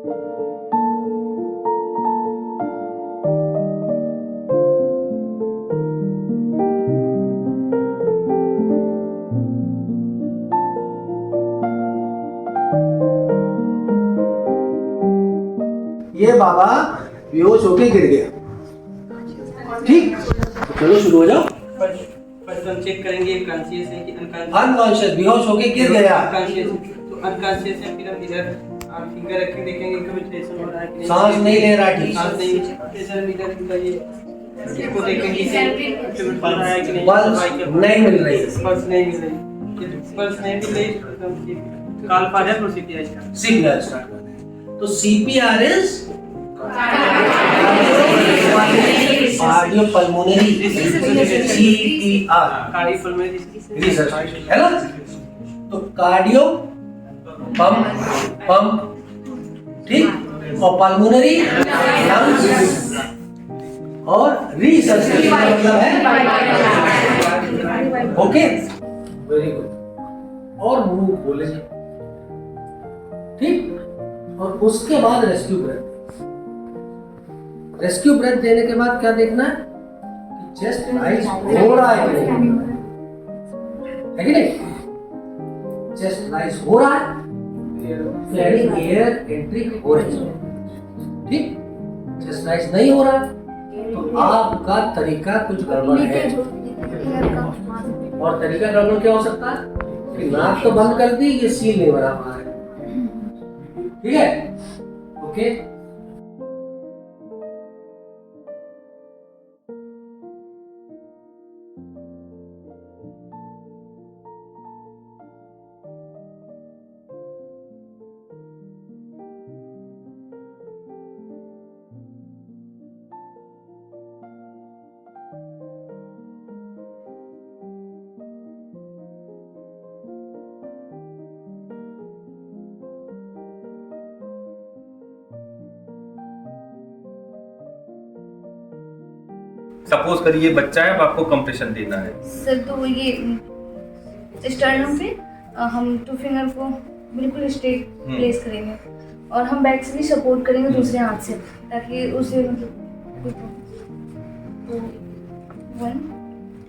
ये बाबा बेहोश होके गिर गया, ठीक। चलो शुरू हो जाओ। फर्स्ट हम चेक करेंगे कॉन्शियस है कि अनकॉन्शियस, बेहोश होके गिर गया, अनकॉन्शियस। तो अनकॉन्शियस है, फिर हम इधर आप फिंगर रख के देखेंगे कभी ट्रेशन हो रहा है कि सांस नहीं ले रहा, ठीक। सांस नहीं, प्रेशर मीटर इनका ये इसको देखेंगे कि पल रहा है कि नहीं, पल्स नहीं मिल रही, पल्स नहीं मिल रही। पल्स नहीं मिल रही तो हम कॉल फॉर है प्रोसीजर स्टार्ट। सीपीआर स्टार्ट करते हैं। तो CPR is cardiopulmonary, CPR cardiopulmonary research है ना। तो कार्डियो पंप, ठीक, और पल्मोनरी लंग्स, और रिसर्च मतलब है ओके, वेरी गुड। और मुंह खोले, ठीक। और उसके बाद रेस्क्यू ब्रेथ। रेस्क्यू ब्रेथ देने के बाद क्या देखना है कि चेस्ट राइज हो रहा है कि नहीं, है कि नहीं। चेस्ट राइज हो रहा है, एयर एंट्री हो रही है, ठीक। चेस्ट राइज नहीं हो रहा तो आपका तरीका कुछ गड़बड़ है। और तरीका गड़बड़ क्या हो सकता है कि नाक तो बंद कर दी, ये सील नहीं बना पा रहा है, ठीक है, ओके। सपोज करिए बच्चा है, अब आपको कंप्रेशन देना है सर। तो ये स्टर्नम पे हम टू फिंगर को बिल्कुल स्ट्रेट प्लेस करेंगे और हम बैक से भी सपोर्ट करेंगे दूसरे हाथ से, ताकि उसे मतलब तो 1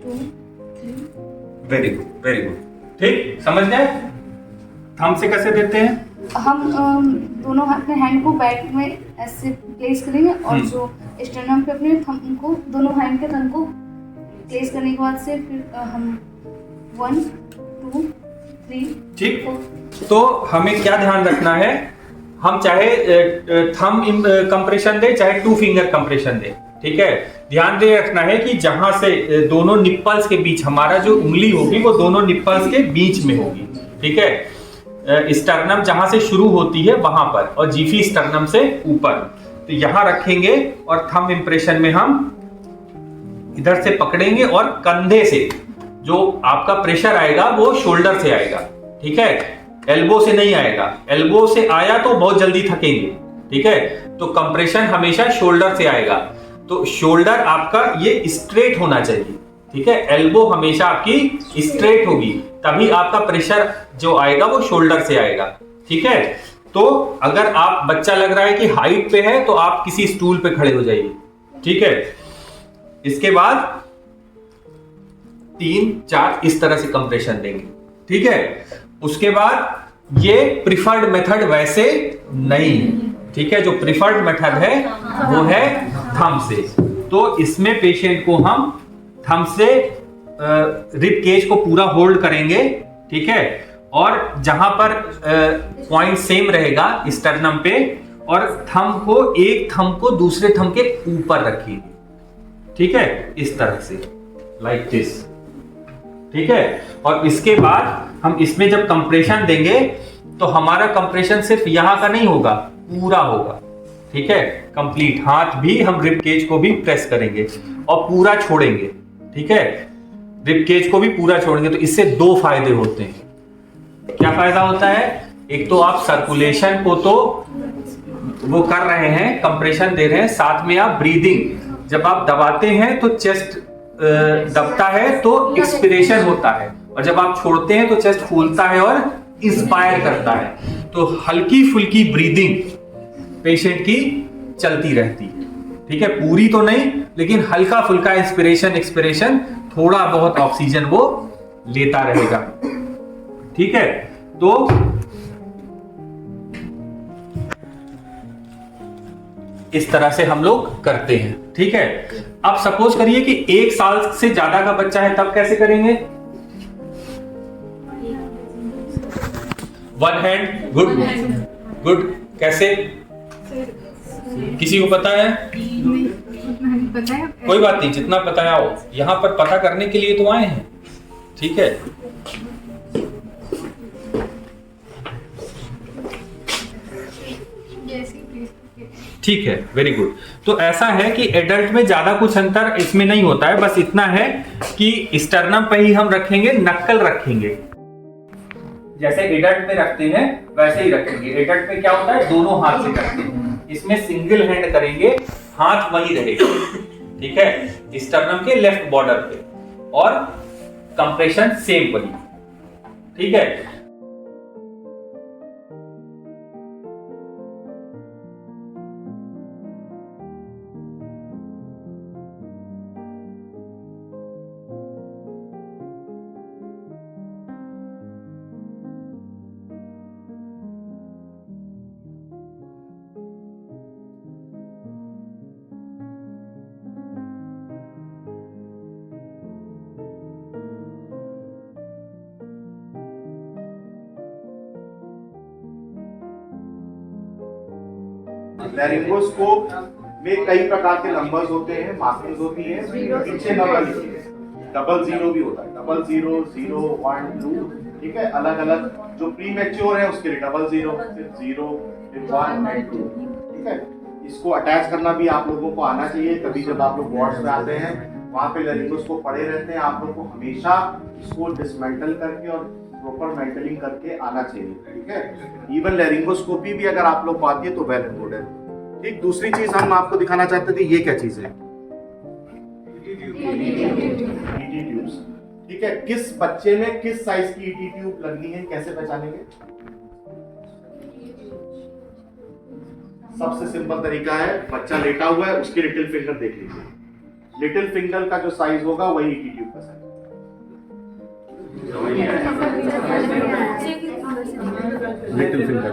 2 3। वेरी गुड, वेरी गुड, ठीक। समझ गए। थंब से कैसे देते हैं? हम दोनों अपने हैंड को बैक में ऐसे प्लेस करेंगे और जो स्टर्नम पे अपने थंब को, दोनों हैंड के थंब को प्लेस करने के बाद से फिर हम 1 2 3 ठीक। तो हमें क्या ध्यान रखना है, हम चाहे थंब कंप्रेशन दे चाहे टू फिंगर कंप्रेशन दे, ठीक है। ध्यान दे रखना है कि जहां से दोनों निप्पल्स के बीच हमारा जो उंगली होगी वो दोनों निप्पल्स के बीच में होगी, ठीक है। स्टर्नम जहां से शुरू होती है वहां पर, और जीफी स्टर्नम से ऊपर, तो यहां रखेंगे और थंब इंप्रेशन में हम इधर से पकड़ेंगे और कंधे से जो आपका प्रेशर आएगा वो शोल्डर से आएगा, ठीक है, एल्बो से नहीं आएगा। एल्बो से आया तो बहुत जल्दी थकेंगे, ठीक है। तो कंप्रेशन हमेशा शोल्डर से आएगा, तो शोल्डर आपका ये स्ट्रेट होना चाहिए, ठीक है। एल्बो हमेशा आपकी स्ट्रेट होगी, तभी आपका प्रेशर जो आएगा वो शोल्डर से आएगा, ठीक है। तो अगर आप, बच्चा लग रहा है कि हाइट पे है, तो आप किसी स्टूल पे खड़े हो जाइए, ठीक है। इसके बाद 3 4 इस तरह से कंप्रेशन देंगे, ठीक है। उसके बाद ये प्रिफर्ड मेथड वैसे नहीं, ठीक है। जो प्रिफर्ड मेथड है वो है थंब से। तो इसमें पेशेंट को हम थंब से रिब केज को पूरा होल्ड करेंगे, ठीक है। और जहां पर पॉइंट सेम रहेगा स्टर्नम पे, और थंब को, एक थंब को दूसरे थंब के ऊपर रखिए, ठीक है, इस तरह से, लाइक दिस, ठीक है। और इसके बाद हम इसमें जब कंप्रेशन देंगे तो हमारा कंप्रेशन सिर्फ यहां का नहीं होगा, पूरा होगा, ठीक है, कंप्लीट। हाथ भी हम रिब केज को भी प्रेस करेंगे और पूरा छोड़ेंगे, ठीक है। रिब केज को भी पूरा छोड़ेंगे। तो इससे 2 फायदे होते हैं। क्या फायदा होता है? एक तो आप सर्कुलेशन को तो वो कर रहे हैं, कंप्रेशन दे रहे हैं, साथ में आप ब्रीदिंग, जब आप दबाते हैं तो चेस्ट दबता है तो एक्सपिरेशन होता है, और जब आप छोड़ते हैं तो चेस्ट फूलता है और इंस्पायर करता है। तो हल्की फुल्की ब्रीदिंग पेशेंट की चलती रहती है। ठीक है, पूरी तो नहीं, लेकिन हल्का फुल्का इंस्पिरेशन एक्सपिरेशन, थोड़ा बहुत ऑक्सीजन वो लेता रहेगा। ठीक है, तो इस तरह से हम लोग करते हैं। ठीक है, अब सपोज करिए कि 1 साल से ज्यादा का बच्चा है, तब कैसे करेंगे? One hand, good good. कैसे, किसी को पता है? कोई बात नहीं, जितना पता है आओ, यहां पर पता करने के लिए तो आए हैं। ठीक है, ठीक है, वेरी गुड। तो ऐसा है कि एडल्ट में ज्यादा कुछ अंतर इसमें नहीं होता है, बस इतना है कि स्टर्नम पे ही हम रखेंगे, नक्कल रखेंगे। जैसे एडल्ट में रखते हैं वैसे ही रखेंगे। एडल्ट में क्या होता है, दोनों हाथ से करते हैं, इसमें सिंगल हैंड करेंगे, हाथ वही रहेगा। ठीक है, स्टर्नम के लेफ्ट बॉर्डर पे, और कंप्रेशन सेम वही। ठीक है, लैरिंगोस्कोप में कई प्रकार के नंबर्स होते हैं, मार्किंग्स होती हैं, पीछे नंबर लिखिए। 00 भी होता है, 00, 0, 1, 2। ठीक है, अलग अलग जो प्री मैच्योर है उसके लिए 00, फिर 0, फिर 1 एंड 2। ठीक है, इसको अटैच करना भी आप लोगों को आना चाहिए। कभी जब आप लोग वार्ड्स में आते हैं, वहाँ पे लैरिंगोस्कोप पड़े रहते हैं, आप लोग को हमेशा इसको डिसमेंटल करके और प्रॉपर मेंटलिंग करके आना चाहिए। ठीक है, इवन लैरिंगोस्कोपी भी अगर आप लोग को आती है तो वेल एंड गुड है। ठीक, दूसरी चीज हम आपको दिखाना चाहते थे, ये क्या चीज है? ET tubes. ठीक है, किस बच्चे में किस साइज की ईटी ट्यूब लगनी है, कैसे पहचानेंगे? सबसे सिंपल तरीका है, बच्चा लेटा हुआ है, उसके लिटिल फिंगर देख लीजिए। लिटिल फिंगर का जो साइज होगा वही ईटी ट्यूब का साइज। लिटिल फिंगर,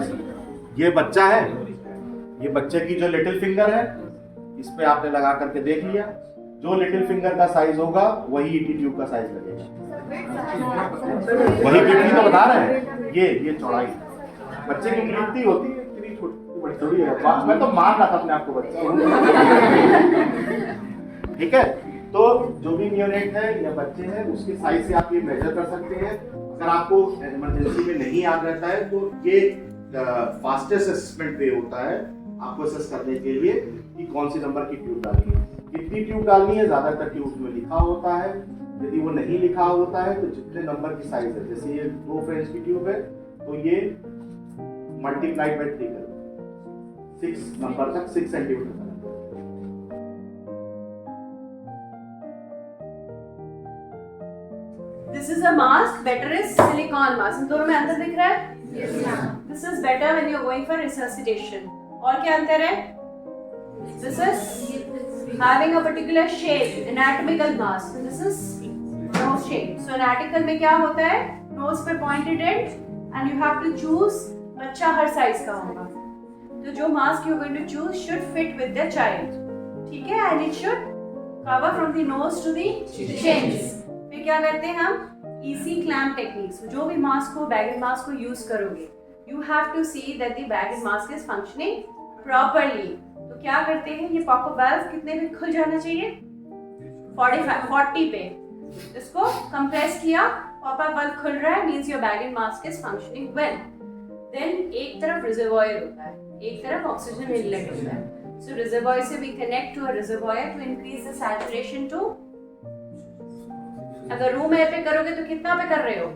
ये बच्चा है, ये बच्चे की जो लिटिल फिंगर है, इस पे आपने लगा करके देख लिया, जो लिटिल फिंगर का साइज होगा वही ईटी ट्यूब का साइज लगेगा। वही कितनी तो बता रहे हैं, ये चौड़ाई बच्चे की कितनी होती है, इतनी छोटी थोड़ी है। मैं तो मार रहा था अपने आप को बच्चा। ठीक है, तो जो भी नियोनेट है या बच्चे हैं, उसके साइज से आप ये मेजर कर सकते हैं। अगर आपको इमरजेंसी में नहीं याद रहता है तो ये फास्टेस्ट असेसमेंट वे होता है आपको असेस करने के लिए कि कौन सी नंबर की ट्यूब डालनी है, कितनी ट्यूब डालनी है। ज्यादातर ट्यूब में लिखा होता है, यदि वो नहीं लिखा होता है तो जितने नंबर की साइज है, जैसे ये 2 फ्रेंच की ट्यूब है तो ये मल्टीप्लाइड बाय 3 कर 6 नंबर तक 6 सेंटीमीटर तक। This is a mask, better is silicone mask. इन दोनों में अंतर दिख रहा है? Yes, ma'am. This is better when you're going for resuscitation. और क्या अंतर है? This is having a particular shape, anatomical mask. This is nose shape. So anatomical में क्या होता है? Nose पे pointed end, and you have to choose बच्चा हर size का होगा. तो जो mask you're going to choose should fit with the child. ठीक है? And it should cover from the nose to the chins. फिर क्या करते हैं हम? Easy clamp techniques. जो भी मास्क को, बैग एंड मास्क को यूज करोगे, you have to see that the bag and mask is functioning properly. तो क्या करते हैं, ये पॉपअप वाल्व कितने पे खुल जाना चाहिए? 40 पे। इसको कंप्रेस किया, पॉपअप वाल्व खुल रहा है, means your bag and mask is functioning well. Then एक तरफ रिजर्वॉयर होता है, एक तरफ ऑक्सीजन इनलेट होता है. So reservoir से we connect to a reservoir to increase the saturation to, अगर रूम एयर पे करोगे तो कितना पे कर रहे हो?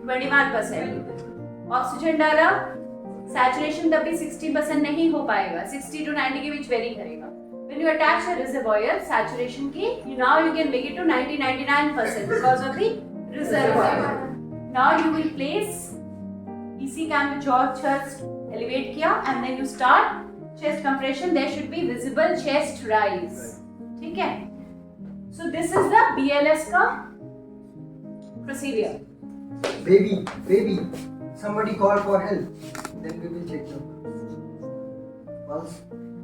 21%. ऑक्सीजन डाला, सैचुरेशन तब भी 60% नहीं हो पाएगा, 60 to 90 के बीच वेरी करेगा. When you attach a reservoir, saturation की now you can make it to 99% because of the reservoir. Now you will place EC cam with jaw chest elevate किया and then you start chest compression, there should be visible chest rise. ठीक है? So this is the BLS का procedure. Baby, somebody call for help. Then we will check the pulse.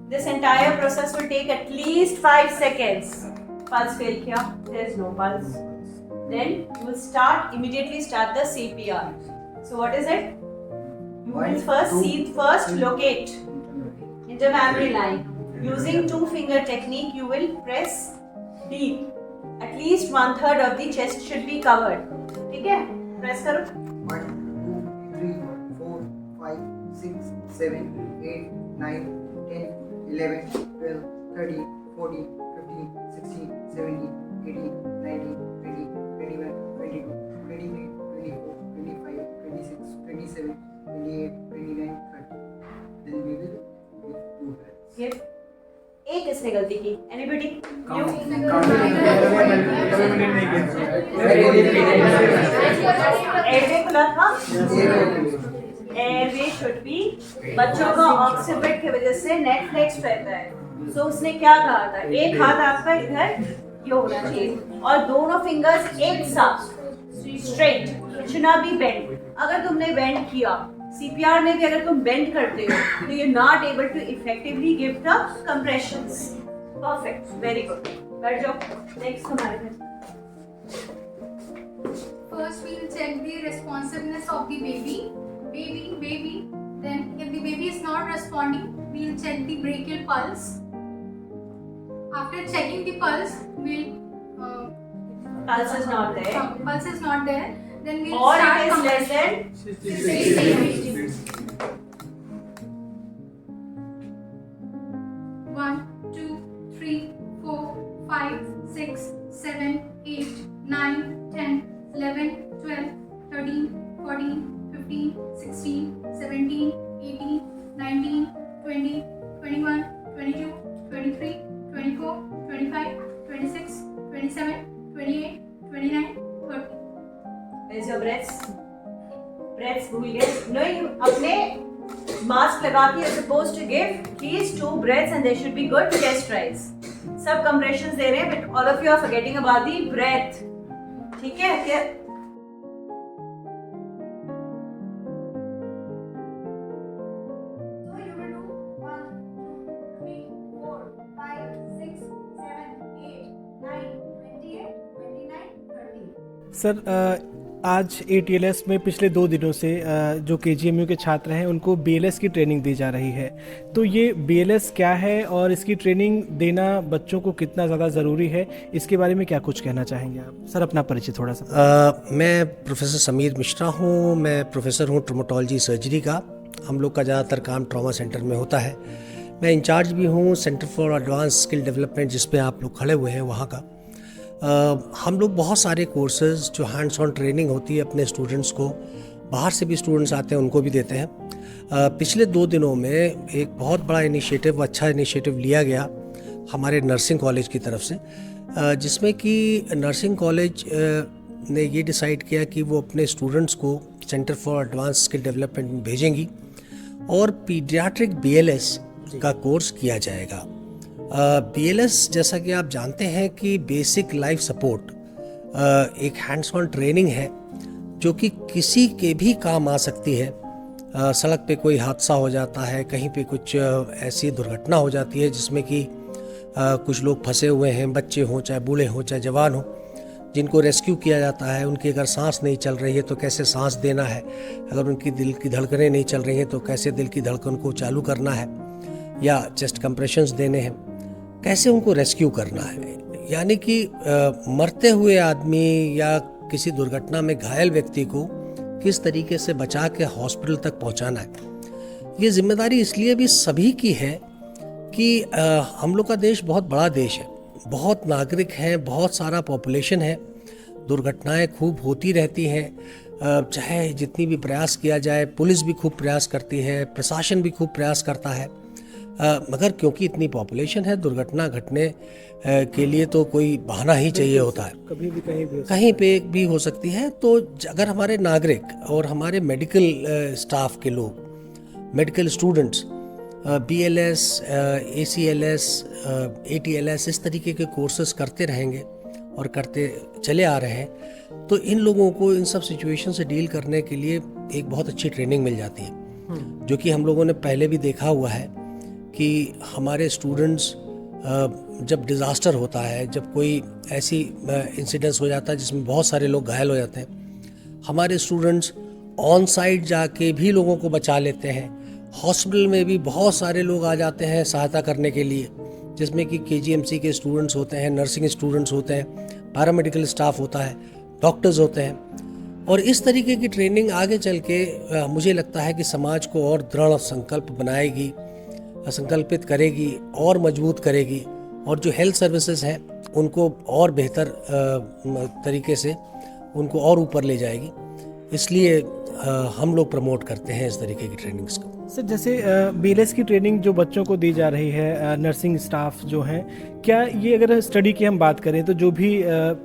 This entire process will take at least 5 seconds. Pulse fail किया, there is no pulse. Then you will immediately start the CPR. So what is it? You will first locate intermammary line. Using 2-finger technique, you will press deep. At least 1/3 of the chest should be covered. ठीक है? Press करो. 1, 2, 3, 4, 5, 6, 7, 8, 9, 10, 11, 12, 13, 14, 15, 16, 17, 18, 19, 20, 21, 22, 23, 24, 25, 26, 27, 28, 29, 30. Then we will give 2 breaths. Give. एक किसने गलती की? Anybody? You? Airway खुला था? Airway should be. बच्चों का ऑक्सीपिट की वजह से नेट फ्लेक्स रहता है. So उसने क्या कहा था? एक हाथ आपका इधर ये होना चाहिए और दोनों फिंगर्स एक साथ straight. It should not be bent. अगर तुमने बेंड किया, CPR में भी अगर तुम बेंड करते हो, तो you're not able to effectively give the compressions. Perfect, very good. बैठ जाओ. Next हमारे में. First, we will check the responsiveness of the baby. Then, if the baby is not responding, we will check the brachial pulse. After checking the pulse, we'll Pulse is not there. Pulse is not there. Then we'll Or start it is less than 60. 1, 2, 3, 4, 5, 6, 7, 8, 9, 10, 11, 12, 13, 14, 15, 16, 17, 18, 19, 20, 21, 22, 23, 24, 25, 26, 27, 28, 29, 30. Where's your breaths? Breaths भूल गए. No, you अपने mask लगा के you're supposed to give at least 2 breaths and there should be good chest rise. सब compressions दे रहे हैं but all of you are forgetting about the breath. ठीक है? क्या? So you will do 1, 2, 3, 4, 5, 6, 7, 8, 9, 28, 29, 30. Sir आज ATLS में पिछले 2 दिनों से जो KGMU के छात्र हैं उनको BLS की ट्रेनिंग दी जा रही है. तो ये BLS क्या है और इसकी ट्रेनिंग देना बच्चों को कितना ज़्यादा ज़रूरी है, इसके बारे में क्या कुछ कहना चाहेंगे आप? सर अपना परिचय थोड़ा सा. मैं प्रोफेसर समीर मिश्रा हूँ. मैं प्रोफेसर हूँ ट्रोमेटोलॉजी सर्जरी का. हम लोग का ज़्यादातर काम ट्रॉमा सेंटर में होता है. मैं इंचार्ज भी हूँ centre for advance skill development जिस पे आप लोग खड़े हुए हैं वहाँ का. हम लोग बहुत सारे कोर्सेज जो हैंड्स ऑन ट्रेनिंग होती है अपने स्टूडेंट्स को, बाहर से भी स्टूडेंट्स आते हैं उनको भी देते हैं. पिछले 2 दिनों में एक बहुत बड़ा इनिशिएटिव, अच्छा इनिशिएटिव लिया गया हमारे नर्सिंग कॉलेज की तरफ से, जिसमें कि नर्सिंग कॉलेज ने ये डिसाइड किया कि वो अपने स्टूडेंट्स को centre for advance skill development में भेजेंगी और पीडियाट्रिक BLS का कोर्स किया जाएगा. BLS जैसा कि आप जानते हैं कि बेसिक लाइफ सपोर्ट एक हैंड्स ऑन ट्रेनिंग है जो कि किसी के भी काम आ सकती है. सड़क पे कोई हादसा हो जाता है, कहीं पे कुछ ऐसी दुर्घटना हो जाती है जिसमें कि कुछ लोग फंसे हुए हैं, बच्चे हों चाहे बूढ़े हों चाहे जवान हों, जिनको रेस्क्यू किया जाता है. उनकी अगर सांस नहीं चल रही है तो कैसे सांस देना है, अगर उनकी दिल की धड़कनें नहीं चल रही हैं तो कैसे दिल की धड़कन को चालू करना है, या चेस्ट कंप्रेशंस देने हैं, कैसे उनको रेस्क्यू करना है. यानी कि मरते हुए आदमी या किसी दुर्घटना में घायल व्यक्ति को किस तरीके से बचा के हॉस्पिटल तक पहुंचाना है. ये जिम्मेदारी इसलिए भी सभी की है कि हम लोग का देश बहुत बड़ा देश है, बहुत नागरिक हैं, बहुत सारा पॉपुलेशन है, दुर्घटनाएं खूब होती रहती हैं. चाहे जितनी भी प्रयास किया जाए, पुलिस भी खूब प्रयास करती है, प्रशासन भी खूब प्रयास करता है, मगर क्योंकि इतनी पॉपुलेशन है, दुर्घटना घटने के लिए तो कोई बहाना ही चाहिए होता है. कभी भी कहीं पे भी हो सकती है. तो अगर हमारे नागरिक और हमारे मेडिकल स्टाफ के लोग, medical students BLS, ACLS, ATLS इस तरीके के कोर्सेज करते रहेंगे और करते चले आ रहे हैं, तो इन लोगों को इन सब सिचुएशन से डील करने के लिए एक बहुत अच्छी ट्रेनिंग मिल जाती है, जो कि हम लोगों ने पहले भी देखा हुआ है कि हमारे स्टूडेंट्स जब डिज़ास्टर होता है, जब कोई ऐसी इंसिडेंस हो जाता है जिसमें बहुत सारे लोग घायल हो जाते हैं, हमारे स्टूडेंट्स ऑन साइट जाके भी लोगों को बचा लेते हैं। हॉस्पिटल में भी बहुत सारे लोग आ जाते हैं सहायता करने के लिए, जिसमें कि KGMC के स्टूडेंट्स होते हैं, नर्सिंग स्टूडेंट्स होते हैं, पैरामेडिकल स्टाफ होता है, डॉक्टर्स होते हैं। और इस तरीके की ट्रेनिंग आगे चल के मुझे लगता है कि समाज को और दृढ़ संकल्प बनाएगी, संकल्पित करेगी और मजबूत करेगी, और जो हेल्थ सर्विसेज हैं उनको और बेहतर तरीके से उनको और ऊपर ले जाएगी। इसलिए हम लोग प्रमोट करते हैं इस तरीके की ट्रेनिंग्स को। सर, जैसे BLS की ट्रेनिंग जो बच्चों को दी जा रही है, नर्सिंग स्टाफ जो हैं, क्या ये अगर स्टडी की हम बात करें तो जो भी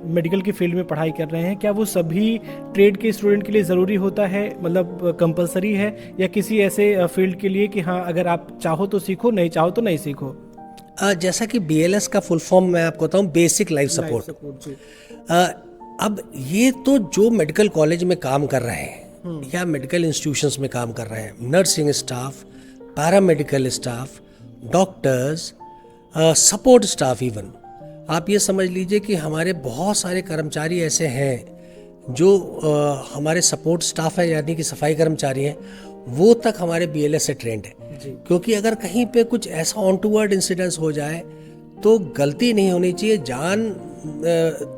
मेडिकल की फील्ड में पढ़ाई कर रहे हैं, क्या वो सभी ट्रेड के स्टूडेंट के लिए ज़रूरी होता है, मतलब कंपलसरी है, या किसी ऐसे फील्ड के लिए कि हाँ अगर आप चाहो तो सीखो, नहीं चाहो तो नहीं सीखो? जैसा कि BLS का फुल फॉर्म मैं आपको बताऊं, बेसिक लाइफ सपोर्ट। अब ये तो जो मेडिकल कॉलेज में काम कर रहे हैं या मेडिकल इंस्टीट्यूशंस में काम कर रहे हैं, nursing staff, paramedical staff, doctors, support staff, even आप ये समझ लीजिए कि हमारे बहुत सारे कर्मचारी ऐसे हैं जो हमारे सपोर्ट स्टाफ है, यानी कि सफाई कर्मचारी हैं, वो तक हमारे BLS से ट्रेंड है। क्योंकि अगर कहीं पे कुछ ऐसा ऑन टू वर्ड इंसिडेंस हो जाए तो गलती नहीं होनी चाहिए। जान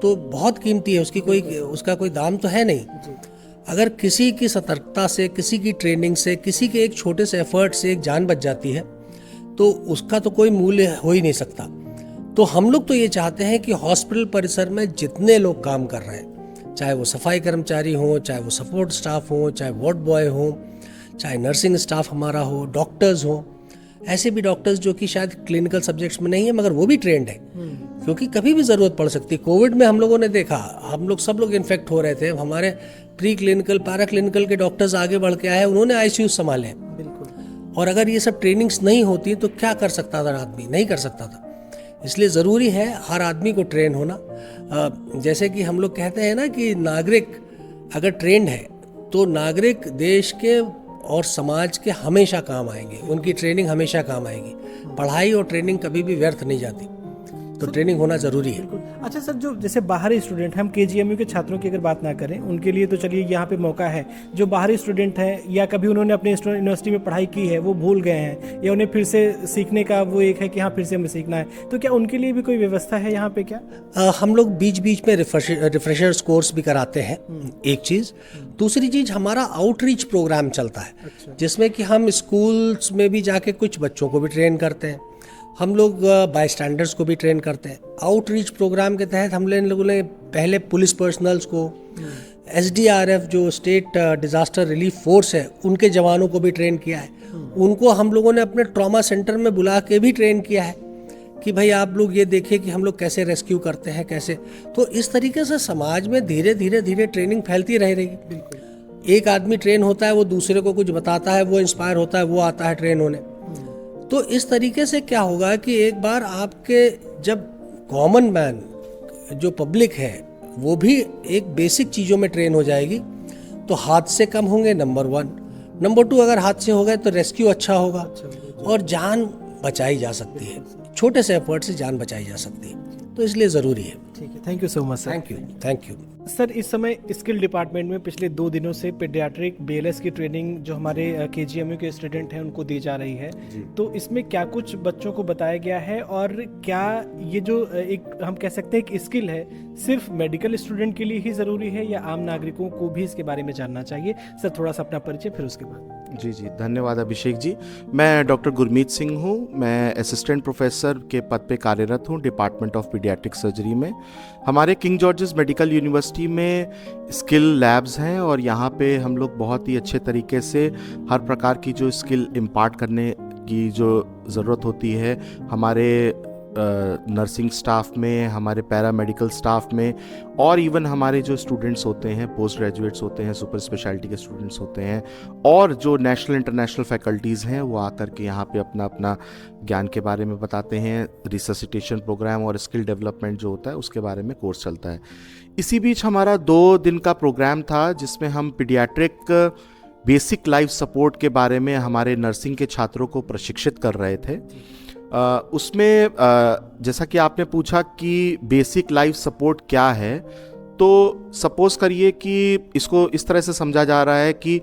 तो बहुत कीमती है, उसका कोई दाम तो है नहीं। अगर किसी की सतर्कता से, किसी की ट्रेनिंग से, किसी के एक छोटे से एफर्ट से एक जान बच जाती है तो उसका तो कोई मूल्य हो ही नहीं सकता। तो हम लोग तो ये चाहते हैं कि हॉस्पिटल परिसर में जितने लोग काम कर रहे हैं, चाहे वो सफाई कर्मचारी हों, चाहे वो सपोर्ट स्टाफ हों, चाहे वार्ड बॉय हों, चाहे नर्सिंग स्टाफ हमारा हो, डॉक्टर्स हों, ऐसे भी डॉक्टर्स जो कि शायद क्लिनिकल सब्जेक्ट्स में नहीं है मगर वो भी ट्रेंड है, क्योंकि कभी भी ज़रूरत पड़ सकती है। कोविड में हम लोगों ने देखा, सब लोग इन्फेक्ट हो रहे थे, हमारे प्री क्लिनिकल, पैरा क्लिनिकल के डॉक्टर्स आगे बढ़ के आए, उन्होंने ICU संभाले। बिल्कुल। और अगर ये सब ट्रेनिंग्स नहीं होती तो क्या कर सकता था आदमी? नहीं कर सकता था। इसलिए ज़रूरी है हर आदमी को ट्रेन होना। जैसे कि हम लोग कहते हैं ना कि नागरिक अगर ट्रेंड है तो नागरिक देश के और समाज के हमेशा काम आएंगे, उनकी ट्रेनिंग हमेशा काम आएगी। पढ़ाई और ट्रेनिंग कभी भी व्यर्थ नहीं जाती, तो ट्रेनिंग होना ज़रूरी है। अच्छा सर, जो जैसे बाहरी स्टूडेंट हैं, हम KGMU के छात्रों की अगर बात ना करें, उनके लिए तो चलिए यहाँ पे मौका है। जो बाहरी स्टूडेंट हैं या कभी उन्होंने अपने यूनिवर्सिटी में पढ़ाई की है, वो भूल गए हैं, या उन्हें फिर से सीखने का वो एक है कि हाँ फिर से हमें सीखना है, तो क्या उनके लिए भी कोई व्यवस्था है यहाँ पे? क्या हम लोग बीच बीच में रिफ्रेशर्स कोर्स भी कराते हैं, एक चीज़। दूसरी चीज़, हमारा आउटरीच प्रोग्राम चलता है, जिसमें कि हम स्कूल्स में भी जाके कुछ बच्चों को भी ट्रेन करते हैं, हम लोग बाय स्टैंडर्ड्स को भी ट्रेन करते हैं। आउटरीच प्रोग्राम के तहत हम लोगों ने पहले पुलिस पर्सनल्स को, SDRF जो स्टेट डिज़ास्टर रिलीफ फोर्स है, उनके जवानों को भी ट्रेन किया है। उनको हम लोगों ने अपने ट्रॉमा सेंटर में बुला के भी ट्रेन किया है कि भाई आप लोग ये देखिए कि हम लोग कैसे रेस्क्यू करते हैं, कैसे। तो इस तरीके से समाज में धीरे धीरे ट्रेनिंग फैलती रहेगी। एक आदमी ट्रेन होता है, वो दूसरे को कुछ बताता है, वो इंस्पायर होता है, वो आता है ट्रेन होने। तो इस तरीके से क्या होगा कि एक बार आपके जब कॉमन मैन जो पब्लिक है वो भी एक बेसिक चीज़ों में ट्रेन हो जाएगी तो हादसे कम होंगे, नंबर 1। नंबर 2, अगर हादसे हो गए तो रेस्क्यू अच्छा होगा और जान बचाई जा सकती है। छोटे से एफर्ट से जान बचाई जा सकती है, तो इसलिए ज़रूरी है। ठीक है, thank you so much sir. Thank you sir. इस समय स्किल डिपार्टमेंट में पिछले 2 दिनों से पीडियाट्रिक BLS की ट्रेनिंग जो हमारे KGMU के स्टूडेंट हैं उनको दी जा रही है, तो इसमें क्या कुछ बच्चों को बताया गया है, और क्या ये जो एक हम कह सकते हैं एक स्किल है, सिर्फ मेडिकल स्टूडेंट के लिए ही ज़रूरी है या आम नागरिकों को भी इसके बारे में जानना चाहिए? सर थोड़ा सा अपना परिचय, फिर उसके बाद। जी, धन्यवाद अभिषेक जी। मैं डॉक्टर गुरमीत सिंह हूँ। मैं असिस्टेंट प्रोफेसर के पद पे कार्यरत हूँ डिपार्टमेंट ऑफ पीडियाट्रिक सर्जरी में। हमारे किंग जॉर्जेस मेडिकल यूनिवर्सिटी में स्किल लैब्स हैं और यहाँ पे हम लोग बहुत ही अच्छे तरीके से हर प्रकार की जो स्किल इम्पार्ट करने की जो ज़रूरत होती है, हमारे नर्सिंग स्टाफ में, हमारे पैरामेडिकल स्टाफ में, और इवन हमारे जो स्टूडेंट्स होते हैं, पोस्ट ग्रेजुएट्स होते हैं, सुपर स्पेशलिटी के स्टूडेंट्स होते हैं, और जो नेशनल इंटरनेशनल फैकल्टीज़ हैं, वो आकर के यहाँ पे अपना अपना ज्ञान के बारे में बताते हैं। रिससिटेशन प्रोग्राम और स्किल डेवलपमेंट जो होता है उसके बारे में कोर्स चलता है। इसी बीच हमारा 2 दिन का प्रोग्राम था जिसमें हम पीडियाट्रिक बेसिक लाइफ सपोर्ट के बारे में हमारे नर्सिंग के छात्रों को प्रशिक्षित कर रहे थे। उसमें जैसा कि आपने पूछा कि बेसिक लाइफ सपोर्ट क्या है, तो सपोज करिए कि इसको इस तरह से समझा जा रहा है कि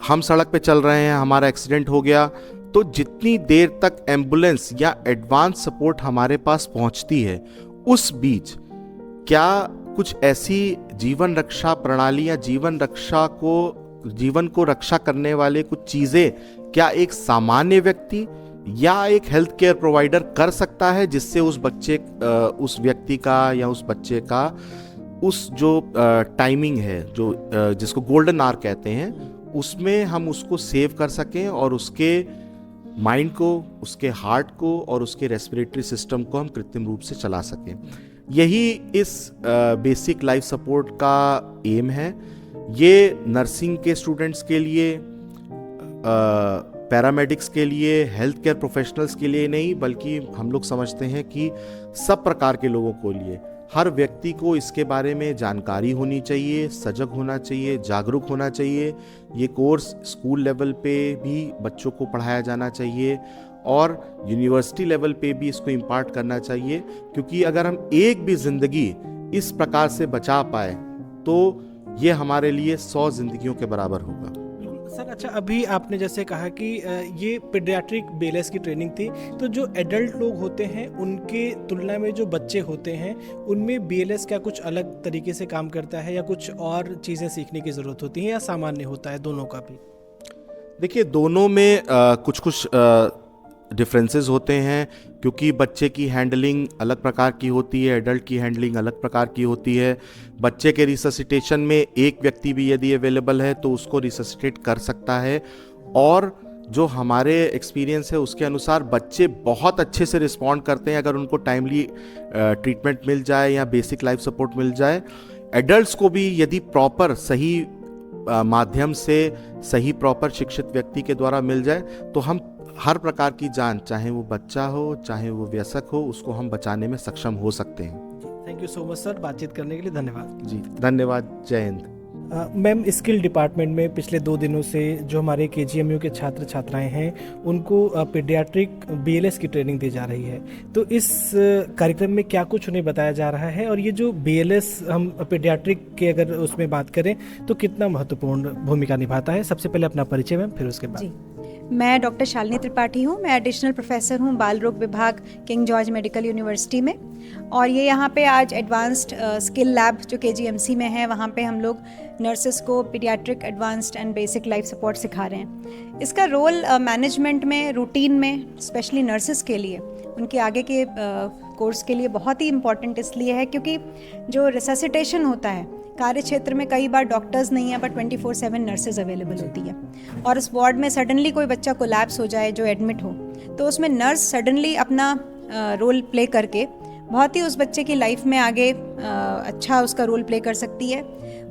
हम सड़क पे चल रहे हैं, हमारा एक्सीडेंट हो गया, तो जितनी देर तक एम्बुलेंस या एडवांस सपोर्ट हमारे पास पहुंचती है, उस बीच क्या कुछ ऐसी जीवन रक्षा प्रणाली या जीवन को रक्षा करने वाले कुछ चीज़ें क्या एक सामान्य व्यक्ति या एक हेल्थ केयर प्रोवाइडर कर सकता है, जिससे उस व्यक्ति का या उस बच्चे का उस जो टाइमिंग है, जो जिसको गोल्डन आवर कहते हैं, उसमें हम उसको सेव कर सकें और उसके माइंड को, उसके हार्ट को और उसके रेस्पिरेटरी सिस्टम को हम कृत्रिम रूप से चला सकें। यही इस बेसिक लाइफ सपोर्ट का एम है। ये नर्सिंग के स्टूडेंट्स के लिए, पैरामेडिक्स के लिए, हेल्थ केयर प्रोफेशनल्स के लिए नहीं, बल्कि हम लोग समझते हैं कि सब प्रकार के लोगों के लिए, हर व्यक्ति को इसके बारे में जानकारी होनी चाहिए, सजग होना चाहिए, जागरूक होना चाहिए। ये कोर्स स्कूल लेवल पे भी बच्चों को पढ़ाया जाना चाहिए और यूनिवर्सिटी लेवल पे भी इसको इम्पार्ट करना चाहिए, क्योंकि अगर हम एक भी ज़िंदगी इस प्रकार से बचा पाए तो ये हमारे लिए 100 जिंदगियों के बराबर होगा। सर, अच्छा, अभी आपने जैसे कहा कि ये पीडियाट्रिक BLS की ट्रेनिंग थी, तो जो एडल्ट लोग होते हैं उनके तुलना में जो बच्चे होते हैं उनमें BLS क्या कुछ अलग तरीके से काम करता है या कुछ और चीज़ें सीखने की ज़रूरत होती है या सामान्य होता है दोनों का भी? देखिए, दोनों में कुछ डिफरेंसेस होते हैं, क्योंकि बच्चे की हैंडलिंग अलग प्रकार की होती है, एडल्ट की हैंडलिंग अलग प्रकार की होती है। बच्चे के रिससिटेशन में एक व्यक्ति भी यदि अवेलेबल है तो उसको रिससिटेट कर सकता है, और जो हमारे एक्सपीरियंस है उसके अनुसार बच्चे बहुत अच्छे से रिस्पॉन्ड करते हैं अगर उनको टाइमली ट्रीटमेंट मिल जाए या बेसिक लाइफ सपोर्ट मिल जाए। एडल्ट्स को भी यदि प्रॉपर सही माध्यम से, सही प्रॉपर शिक्षित व्यक्ति के द्वारा मिल जाए, तो हम हर प्रकार की जान, चाहे वो बच्चा हो चाहे वो वयस्क हो, उसको हम बचाने में सक्षम हो सकते हैं। Thank you so much sir, बातचीत करने के लिए धन्यवाद। जी धन्यवाद, जय हिंद। मैम, स्किल डिपार्टमेंट में पिछले 2 दिनों से जो हमारे KGMU के छात्र छात्राएं हैं उनको पीडियाट्रिक BLS की ट्रेनिंग दी जा रही है, तो इस कार्यक्रम में क्या कुछ उन्हें बताया जा रहा है और ये जो BLS हम पीडियाट्रिक के अगर उसमें बात करें तो कितना महत्वपूर्ण भूमिका निभाता है? सबसे पहले अपना परिचय मैम, फिर उसके बाद। मैं डॉक्टर शालिनी त्रिपाठी हूँ। मैं एडिशनल प्रोफेसर हूँ बाल रोग विभाग किंग जॉर्ज मेडिकल यूनिवर्सिटी में, और ये यहाँ पे आज एडवांस्ड स्किल लैब जो KGMC में है, वहाँ पे हम लोग नर्सेस को paediatric advanced and basic life support सिखा रहे हैं। इसका रोल मैनेजमेंट में, रूटीन में, स्पेशली नर्सेस के लिए, उनके आगे के कोर्स के लिए बहुत ही इम्पॉर्टेंट इसलिए है क्योंकि जो रिससिटेशन होता है कार्य क्षेत्र में, कई बार डॉक्टर्स नहीं है बट 24/7 नर्सेज अवेलेबल होती है, और उस वार्ड में सडनली कोई बच्चा कोलैप्स हो जाए जो एडमिट हो, तो उसमें नर्स सडनली अपना रोल प्ले करके बहुत ही उस बच्चे की लाइफ में आगे अच्छा उसका रोल प्ले कर सकती है।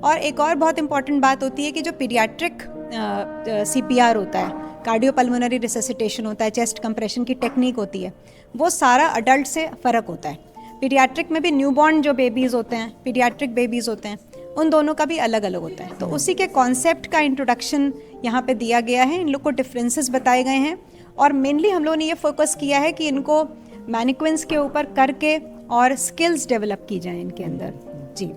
और एक और बहुत इंपॉर्टेंट बात होती है कि जो पीडियाट्रिक CPR होता है, कार्डियोपल्मोनरी रिससिटेशन होता है, चेस्ट कंप्रेशन की टेक्निक होती है, वो सारा अडल्ट से फ़र्क होता है। पीडियाट्रिक में भी न्यूबॉर्न जो बेबीज़ होते हैं, पीडियाट्रिक बेबीज़ होते हैं, उन दोनों का भी अलग अलग होता है। तो उसी के कॉन्सेप्ट का इंट्रोडक्शन यहाँ पे दिया गया है, इन लोग को डिफरेंसेस बताए गए हैं, और मेनली हम लोगों ने ये फोकस किया है कि इनको मैनिक्विन्स के ऊपर करके और स्किल्स डेवलप की जाए इनके अंदर। जी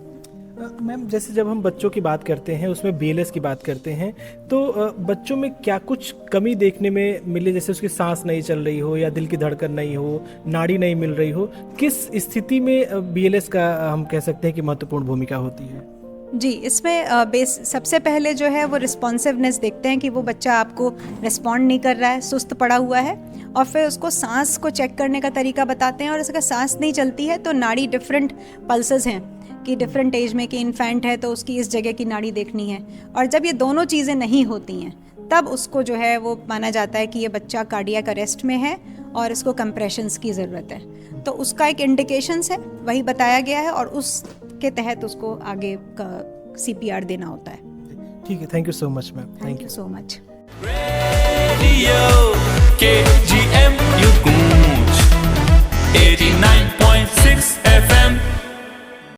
मैम, जैसे जब हम बच्चों की बात करते हैं, उसमें BLS की बात करते हैं, तो बच्चों में क्या कुछ कमी देखने में मिले? जैसे उसकी सांस नहीं चल रही हो या दिल की धड़कन नहीं हो, नाड़ी नहीं मिल रही हो, किस स्थिति में BLS का हम कह सकते हैं कि महत्वपूर्ण भूमिका होती है? जी, इसमें सबसे पहले जो है वो रिस्पॉन्सिवनेस देखते हैं कि वो बच्चा आपको रिस्पॉन्ड नहीं कर रहा है, सुस्त पड़ा हुआ है, और फिर उसको सांस को चेक करने का तरीका बताते हैं। और अगर सांस नहीं चलती है तो नाड़ी डिफरेंट पल्सेस हैं कि डिफरेंट एज में, कि इन्फेंट है तो उसकी इस जगह की नाड़ी देखनी है, और जब ये दोनों चीज़ें नहीं होती हैं तब उसको जो है वो माना जाता है कि ये बच्चा कार्डियक अरेस्ट में है और इसको कंप्रेशंस की ज़रूरत है। तो उसका एक इंडिकेशंस है, वही बताया गया है और उसके तहत उसको आगे CPR देना होता है। ठीक है, thank you so much ma'am. Thank you so much. KGMU Gooch 89.6 FM